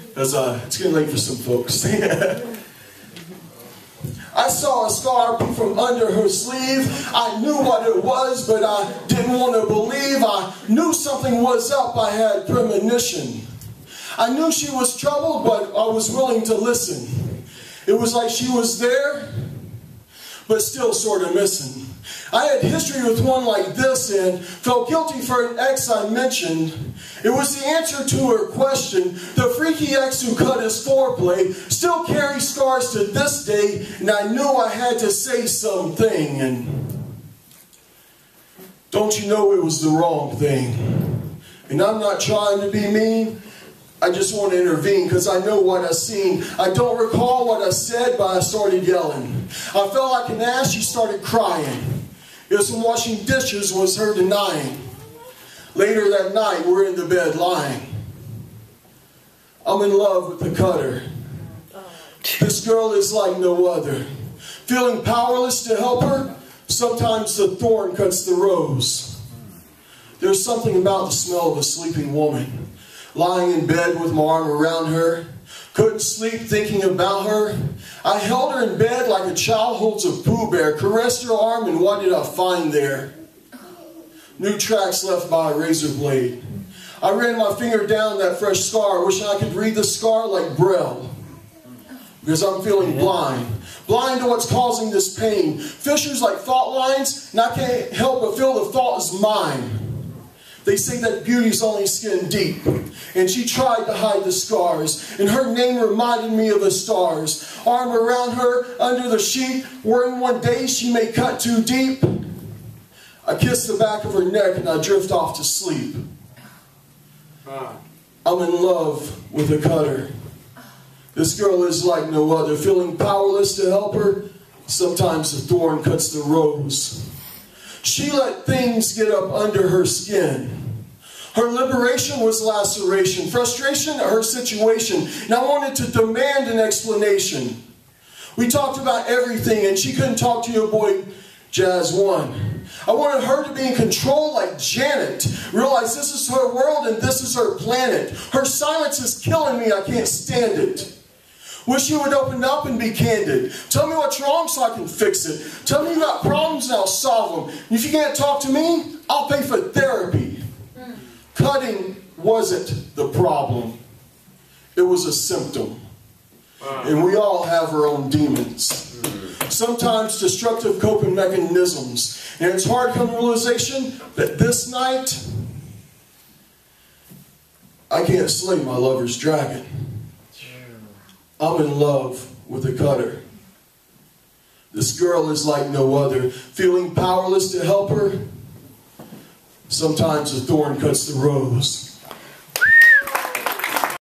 Because it's getting late for some folks. I saw a scar from under her sleeve. I knew what it was, but I didn't want to believe. I knew something was up. I had premonition. I knew she was troubled, but I was willing to listen. It was like she was there, but still sort of missing. I had history with one like this and felt guilty for an ex I mentioned. It was the answer to her question. The freaky ex who cut his foreplay still carries scars to this day, and I knew I had to say something. And don't you know it was the wrong thing? And I'm not trying to be mean. I just want to intervene because I know what I've seen. I don't recall what I said, but I started yelling. I felt like an ass. She started crying. It was from washing dishes was her denying. Later that night, we're in the bed lying. I'm in love with the cutter. This girl is like no other. Feeling powerless to help her, sometimes the thorn cuts the rose. There's something about the smell of a sleeping woman. Lying in bed with my arm around her. Couldn't sleep thinking about her. I held her in bed like a child holds a Pooh Bear. Caressed her arm, and what did I find there? New tracks left by a razor blade. I ran my finger down that fresh scar. Wishing I could read the scar like Braille. Because I'm feeling blind. Blind to what's causing this pain. Fissures like fault lines, and I can't help but feel the fault is mine. They say that beauty's only skin deep. And she tried to hide the scars. And her name reminded me of the stars. Arm around her, under the sheet, worrying one day she may cut too deep. I kiss the back of her neck and I drift off to sleep. I'm in love with a cutter. This girl is like no other. Feeling powerless to help her, sometimes the thorn cuts the rose. She let things get up under her skin. Her liberation was laceration, frustration at her situation, and I wanted to demand an explanation. We talked about everything, and she couldn't talk to your boy Jazz 1. I wanted her to be in control like Janet. Realize this is her world and this is her planet. Her silence is killing me. I can't stand it. Wish you would open up and be candid. Tell me what's wrong so I can fix it. Tell me you got problems and I'll solve them. And if you can't talk to me, I'll pay for therapy. Cutting wasn't the problem. It was a symptom. And we all have our own demons. Sometimes destructive coping mechanisms. And it's hard to come to the realization that this night, I can't slay my lover's dragon. I'm in love with a cutter. This girl is like no other. Feeling powerless to help her, sometimes the thorn cuts the rose.